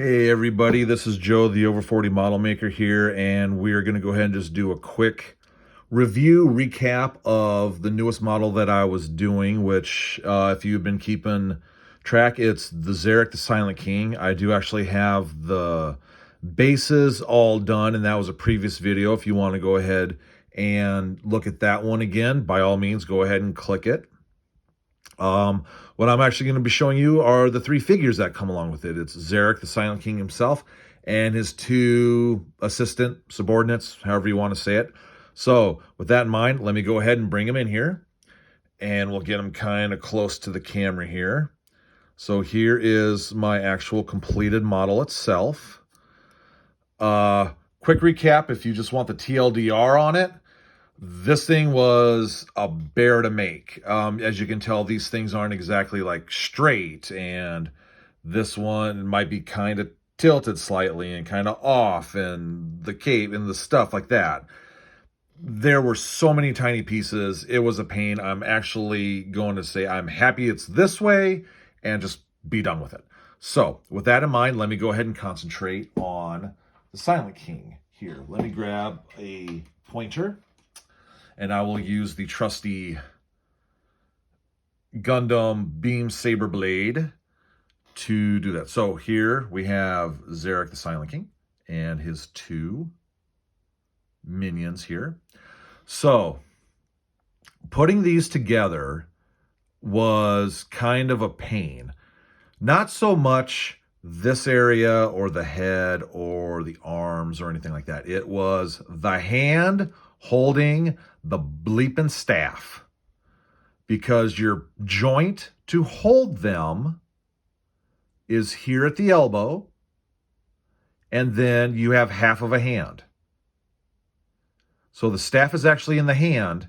Hey everybody, this is Joe, the Over 40 Model Maker here, and we are going to go ahead and just do a quick review, recap of the newest model that I was doing, which if you've been keeping track, it's the Szarekh the Silent King. I do actually have the bases all done, and that was a previous video. If you want to go ahead and look at that one again, by all means, go ahead and click it. What I'm actually going to be showing you are the three figures that come along with it. It's Szarekh the Silent King himself and his two assistant subordinates, however you want to say it. So with that in mind, let me go ahead and bring him in here, and we'll get him kind of close to the camera here. So here is my actual completed model itself. Quick recap, if you just want the TLDR on it, this thing was a bear to make. As you can tell, these things aren't exactly like straight, and this one might be kind of tilted slightly and kind of off, and the cape and the stuff like that. There were so many tiny pieces. It was a pain. I'm actually going to say I'm happy it's this way and just be done with it. So with that in mind, let me go ahead and concentrate on the Silent King here. Let me grab a pointer, and I will use the trusty Gundam Beam Saber Blade to do that. So here we have Szarekh the Silent King and his two minions here. So putting these together was kind of a pain. Not so much this area or the head or the arms or anything like that. It was the hand holding the bleeping staff, because your joint to hold them is here at the elbow, and then you have half of a hand. So the staff is actually in the hand,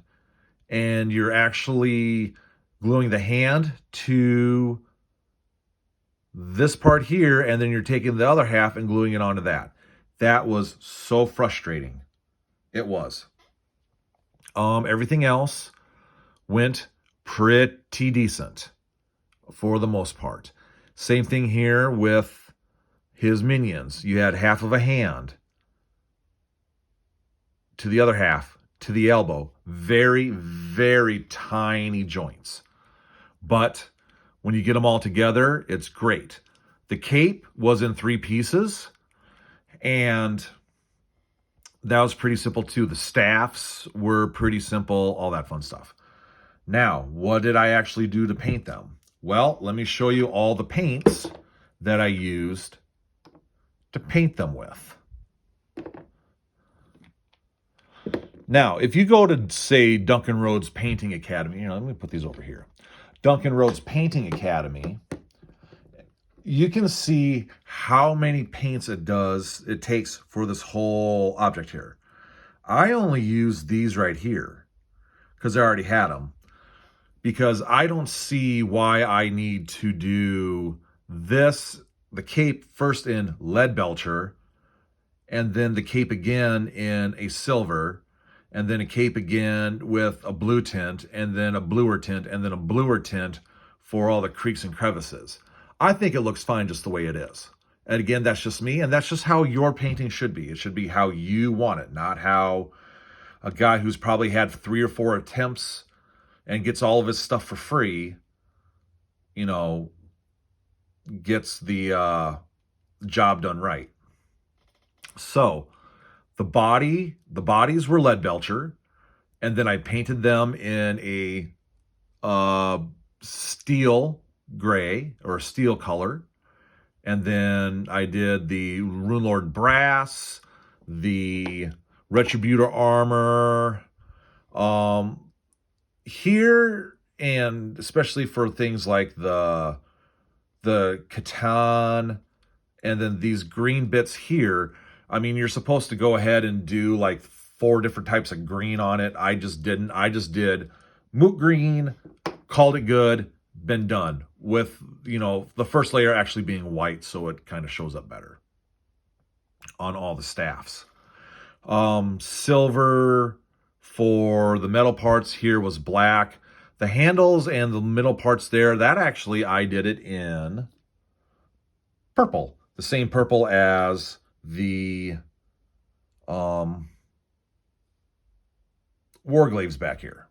and you're actually gluing the hand to this part here, and then you're taking the other half and gluing it onto that. That was so frustrating. It was. Everything else went pretty decent for the most part. Same thing here with his minions. You had half of a hand to the other half to the elbow. Very, very tiny joints. But when you get them all together, it's great. The cape was in three pieces, and that was pretty simple too. The staffs were pretty simple, all that fun stuff. Now, what did I actually do to paint them? Well, let me show you all the paints that I used to paint them with. Now, if you go to, say, Duncan Rhodes Painting Academy, let me put these over here. Duncan Rhodes Painting Academy, you can see how many paints it takes for this whole object here. I only use these right here because I already had them, because I don't see why I need to do this, the cape first in lead belcher, and then the cape again in a silver, and then a cape again with a blue tint, and then a bluer tint, and then a bluer tint for all the creaks and crevices. I think it looks fine just the way it is. And again, that's just me, and that's just how your painting should be. It should be how you want it, not how a guy who's probably had 3 or 4 attempts and gets all of his stuff for free, gets the job done right. So the bodies were lead belcher, and then I painted them in a steel gray or steel color, and then I did the Rune Lord brass, the Retributor armor here, and especially for things like the Catan, and then these green bits here. I mean, you're supposed to go ahead and do like 4 different types of green on it. I just didn't. I just did moot green, called it good, been done, with, the first layer actually being white, so it kind of shows up better on all the staffs. Silver for the metal parts here was black. The handles and the middle parts there, that actually I did it in purple. the same purple as the Warglaves back here.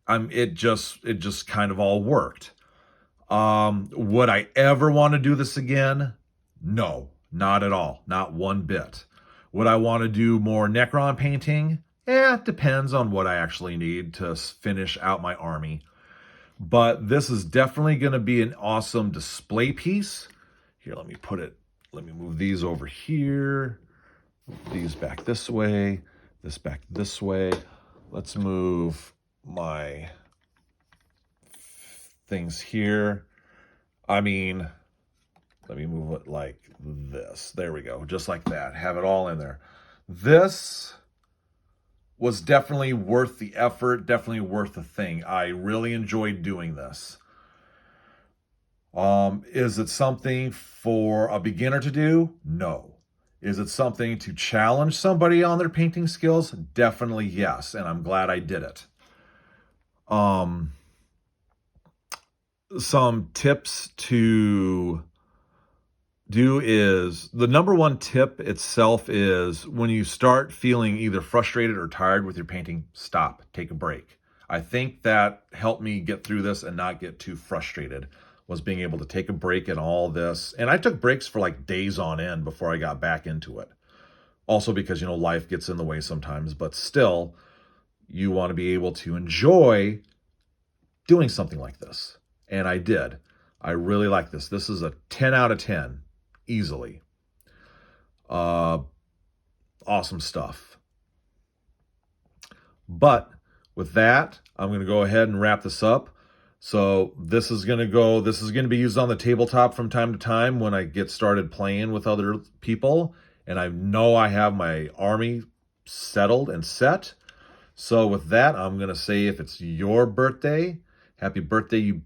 It just kind of all worked. Would I ever want to do this again? No, not at all. Not one bit. Would I want to do more Necron painting? It depends on what I actually need to finish out my army. But this is definitely going to be an awesome display piece. Here, let me move these over here. Move these back this way, this back this way. Let's move my things here. I mean, let me move it like this. There we go. Just like that. Have it all in there. This was definitely worth the effort, definitely worth the thing. I really enjoyed doing this. Is it something for a beginner to do? No. Is it something to challenge somebody on their painting skills? Definitely yes, and I'm glad I did it. Some tips to do is, the number one tip itself is when you start feeling either frustrated or tired with your painting, stop, take a break. I think that helped me get through this and not get too frustrated, was being able to take a break in all this. And I took breaks for like days on end before I got back into it. Also because, you know, life gets in the way sometimes, but still, you want to be able to enjoy doing something like this. And I did. I really like this. This is a 10 out of 10, easily. Awesome stuff. But with that, I'm going to go ahead and wrap this up. So this is going to be used on the tabletop from time to time when I get started playing with other people. And I know I have my army settled and set. So with that, I'm going to say, if it's your birthday, happy birthday, you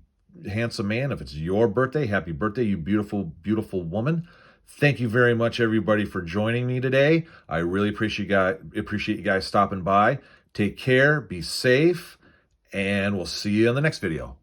handsome man. If it's your birthday, happy birthday, you beautiful, beautiful woman. Thank you very much, everybody, for joining me today. I really appreciate you guys stopping by. Take care, be safe, and we'll see you in the next video.